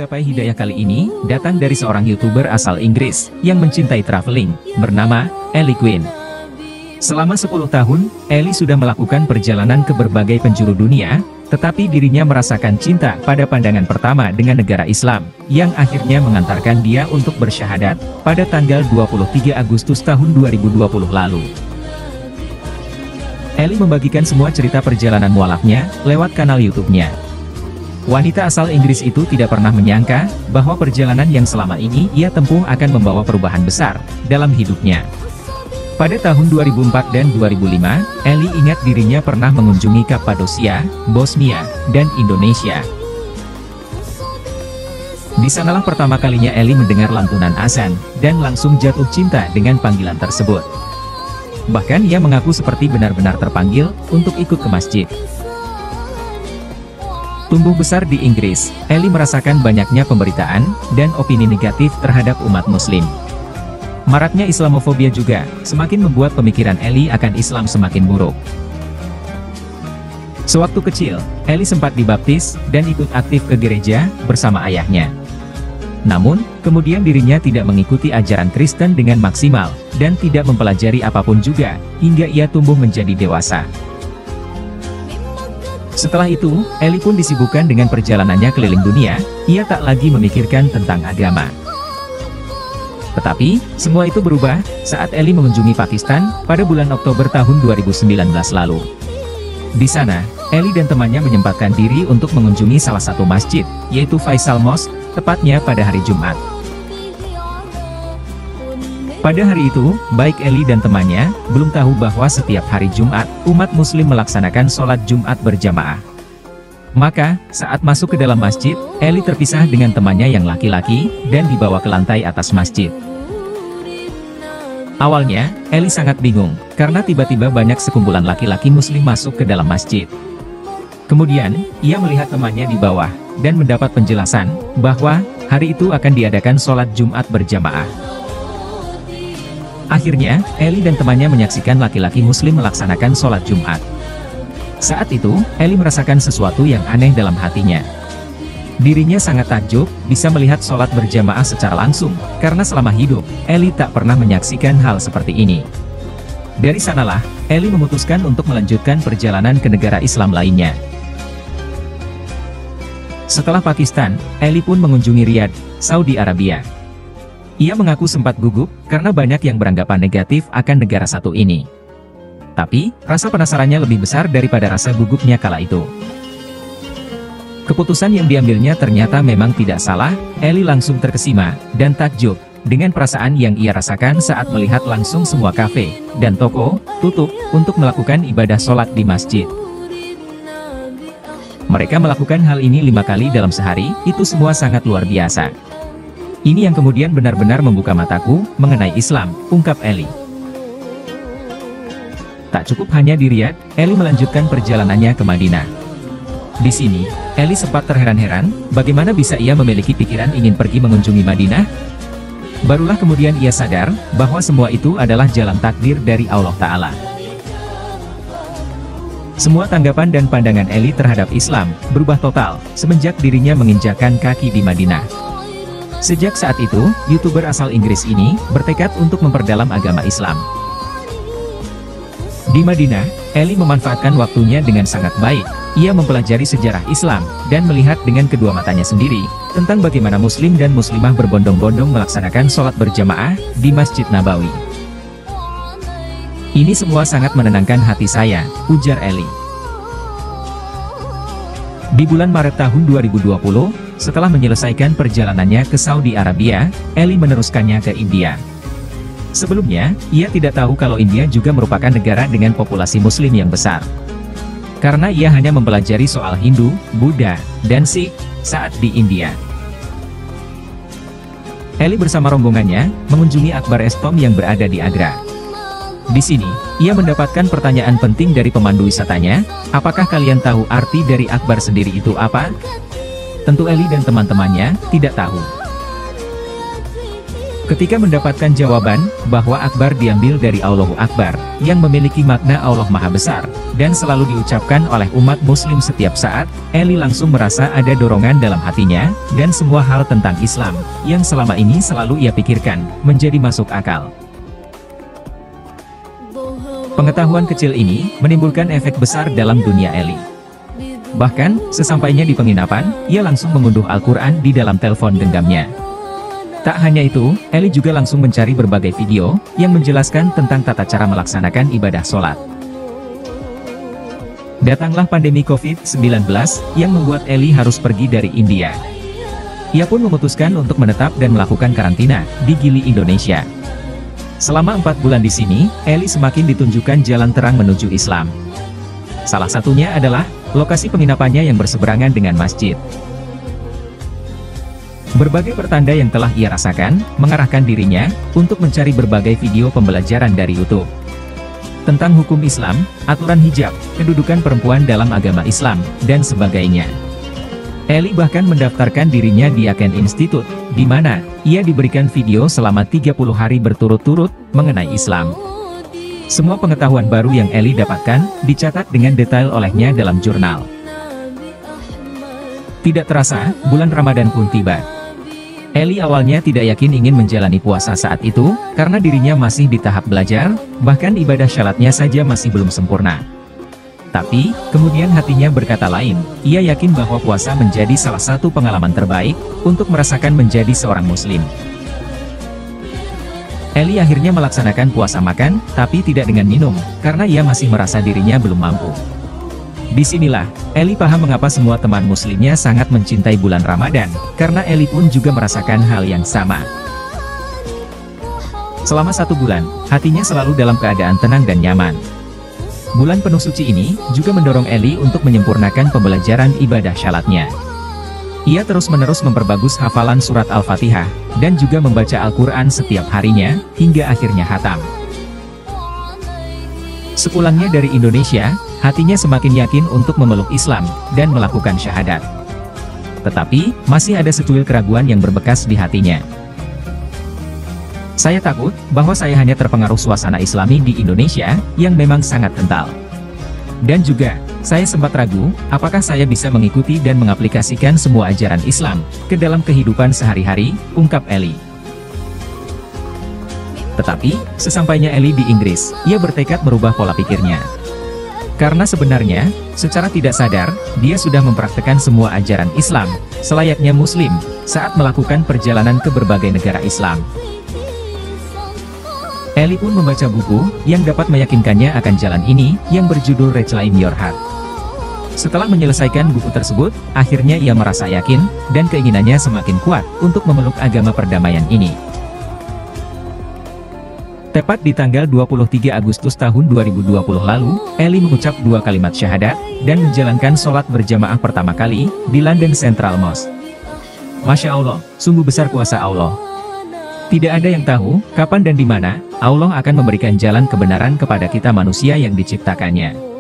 Gapai Hidayah kali ini datang dari seorang YouTuber asal Inggris yang mencintai traveling, bernama Ellie Quinn. Selama 10 tahun, Ellie sudah melakukan perjalanan ke berbagai penjuru dunia, tetapi dirinya merasakan cinta pada pandangan pertama dengan negara Islam, yang akhirnya mengantarkan dia untuk bersyahadat pada tanggal 23 Agustus tahun 2020 lalu. Ellie membagikan semua cerita perjalanan mualafnya lewat kanal YouTube-nya. Wanita asal Inggris itu tidak pernah menyangka bahwa perjalanan yang selama ini ia tempuh akan membawa perubahan besar dalam hidupnya. Pada tahun 2004 dan 2005, Ellie ingat dirinya pernah mengunjungi Kappadosia, Bosnia, dan Indonesia. Di sanalah pertama kalinya Ellie mendengar lantunan azan, dan langsung jatuh cinta dengan panggilan tersebut. Bahkan ia mengaku seperti benar-benar terpanggil untuk ikut ke masjid. Tumbuh besar di Inggris, Ellie merasakan banyaknya pemberitaan dan opini negatif terhadap umat muslim. Maraknya Islamofobia juga semakin membuat pemikiran Ellie akan Islam semakin buruk. Sewaktu kecil, Ellie sempat dibaptis dan ikut aktif ke gereja bersama ayahnya. Namun, kemudian dirinya tidak mengikuti ajaran Kristen dengan maksimal dan tidak mempelajari apapun juga hingga ia tumbuh menjadi dewasa. Setelah itu, Ellie pun disibukkan dengan perjalanannya keliling dunia, ia tak lagi memikirkan tentang agama. Tetapi, semua itu berubah saat Ellie mengunjungi Pakistan pada bulan Oktober tahun 2019 lalu. Di sana, Ellie dan temannya menyempatkan diri untuk mengunjungi salah satu masjid, yaitu Faisal Mosque, tepatnya pada hari Jumat. Pada hari itu, baik Ellie dan temannya belum tahu bahwa setiap hari Jumat, umat muslim melaksanakan sholat Jumat berjamaah. Maka, saat masuk ke dalam masjid, Ellie terpisah dengan temannya yang laki-laki, dan dibawa ke lantai atas masjid. Awalnya, Ellie sangat bingung, karena tiba-tiba banyak sekumpulan laki-laki muslim masuk ke dalam masjid. Kemudian, ia melihat temannya di bawah, dan mendapat penjelasan, bahwa hari itu akan diadakan sholat Jumat berjamaah. Akhirnya, Ellie dan temannya menyaksikan laki-laki muslim melaksanakan sholat Jumat. Saat itu, Ellie merasakan sesuatu yang aneh dalam hatinya. Dirinya sangat takjub, bisa melihat sholat berjamaah secara langsung, karena selama hidup, Ellie tak pernah menyaksikan hal seperti ini. Dari sanalah, Ellie memutuskan untuk melanjutkan perjalanan ke negara Islam lainnya. Setelah Pakistan, Ellie pun mengunjungi Riyadh, Saudi Arabia. Ia mengaku sempat gugup, karena banyak yang beranggapan negatif akan negara satu ini. Tapi, rasa penasarannya lebih besar daripada rasa gugupnya kala itu. Keputusan yang diambilnya ternyata memang tidak salah, Ellie langsung terkesima, dan takjub, dengan perasaan yang ia rasakan saat melihat langsung semua kafe, dan toko, tutup, untuk melakukan ibadah sholat di masjid. Mereka melakukan hal ini 5 kali dalam sehari, itu semua sangat luar biasa. Ini yang kemudian benar-benar membuka mataku mengenai Islam, ungkap Ellie. Tak cukup hanya di Riyadh, Ellie melanjutkan perjalanannya ke Madinah. Di sini, Ellie sempat terheran-heran, bagaimana bisa ia memiliki pikiran ingin pergi mengunjungi Madinah? Barulah kemudian ia sadar, bahwa semua itu adalah jalan takdir dari Allah Ta'ala. Semua tanggapan dan pandangan Ellie terhadap Islam berubah total, semenjak dirinya menginjakkan kaki di Madinah. Sejak saat itu, YouTuber asal Inggris ini bertekad untuk memperdalam agama Islam. Di Madinah, Ellie memanfaatkan waktunya dengan sangat baik. Ia mempelajari sejarah Islam, dan melihat dengan kedua matanya sendiri, tentang bagaimana muslim dan muslimah berbondong-bondong melaksanakan sholat berjamaah di Masjid Nabawi. Ini semua sangat menenangkan hati saya, ujar Ellie. Di bulan Maret tahun 2020, setelah menyelesaikan perjalanannya ke Saudi Arabia, Ellie meneruskannya ke India. Sebelumnya, ia tidak tahu kalau India juga merupakan negara dengan populasi muslim yang besar. Karena ia hanya mempelajari soal Hindu, Buddha, dan Sikh saat di India. Ellie bersama rombongannya mengunjungi Akbar Estom yang berada di Agra. Di sini, ia mendapatkan pertanyaan penting dari pemandu wisatanya, apakah kalian tahu arti dari Akbar sendiri itu apa? Tentu Ellie dan teman-temannya tidak tahu. Ketika mendapatkan jawaban, bahwa Akbar diambil dari Allahu Akbar, yang memiliki makna Allah Maha Besar, dan selalu diucapkan oleh umat muslim setiap saat, Eli langsung merasa ada dorongan dalam hatinya, dan semua hal tentang Islam, yang selama ini selalu ia pikirkan, menjadi masuk akal. Pengetahuan kecil ini, menimbulkan efek besar dalam dunia Eli. Bahkan, sesampainya di penginapan, ia langsung mengunduh Al-Quran di dalam telepon genggamnya. Tak hanya itu, Eli juga langsung mencari berbagai video, yang menjelaskan tentang tata cara melaksanakan ibadah sholat. Datanglah pandemi COVID-19, yang membuat Eli harus pergi dari India. Ia pun memutuskan untuk menetap dan melakukan karantina, di Gili, Indonesia. Selama 4 bulan di sini, Eli semakin ditunjukkan jalan terang menuju Islam. Salah satunya adalah, lokasi penginapannya yang berseberangan dengan masjid. Berbagai pertanda yang telah ia rasakan, mengarahkan dirinya, untuk mencari berbagai video pembelajaran dari YouTube. Tentang hukum Islam, aturan hijab, kedudukan perempuan dalam agama Islam, dan sebagainya. Eli bahkan mendaftarkan dirinya di Aken Institute, di mana, ia diberikan video selama 30 hari berturut-turut, mengenai Islam. Semua pengetahuan baru yang Eli dapatkan, dicatat dengan detail olehnya dalam jurnal. Tidak terasa, bulan Ramadan pun tiba. Eli awalnya tidak yakin ingin menjalani puasa saat itu, karena dirinya masih di tahap belajar, bahkan ibadah syalatnya saja masih belum sempurna. Tapi, kemudian hatinya berkata lain, ia yakin bahwa puasa menjadi salah satu pengalaman terbaik, untuk merasakan menjadi seorang muslim. Eli akhirnya melaksanakan puasa makan, tapi tidak dengan minum, karena ia masih merasa dirinya belum mampu. Disinilah, Eli paham mengapa semua teman muslimnya sangat mencintai bulan Ramadan, karena Eli pun juga merasakan hal yang sama. Selama 1 bulan, hatinya selalu dalam keadaan tenang dan nyaman. Bulan penuh suci ini, juga mendorong Eli untuk menyempurnakan pembelajaran ibadah syalatnya. Ia terus-menerus memperbagus hafalan surat Al-Fatihah, dan juga membaca Al-Quran setiap harinya, hingga akhirnya khatam. Sepulangnya dari Indonesia, hatinya semakin yakin untuk memeluk Islam, dan melakukan syahadat. Tetapi, masih ada secuil keraguan yang berbekas di hatinya. Saya takut, bahwa saya hanya terpengaruh suasana Islami di Indonesia, yang memang sangat kental. Dan juga, saya sempat ragu, apakah saya bisa mengikuti dan mengaplikasikan semua ajaran Islam, ke dalam kehidupan sehari-hari, ungkap Eli. Tetapi, sesampainya Eli di Inggris, ia bertekad merubah pola pikirnya. Karena sebenarnya, secara tidak sadar, dia sudah mempraktekkan semua ajaran Islam, selayaknya Muslim, saat melakukan perjalanan ke berbagai negara Islam. Eli pun membaca buku, yang dapat meyakinkannya akan jalan ini, yang berjudul Reclaim Your Heart. Setelah menyelesaikan buku tersebut, akhirnya ia merasa yakin, dan keinginannya semakin kuat, untuk memeluk agama perdamaian ini. Tepat di tanggal 23 Agustus tahun 2020 lalu, Eli mengucap 2 kalimat syahadat, dan menjalankan sholat berjamaah pertama kali, di London Central Mosque. Masya Allah, sungguh besar kuasa Allah. Tidak ada yang tahu, kapan dan di mana, Allah akan memberikan jalan kebenaran kepada kita manusia yang diciptakannya.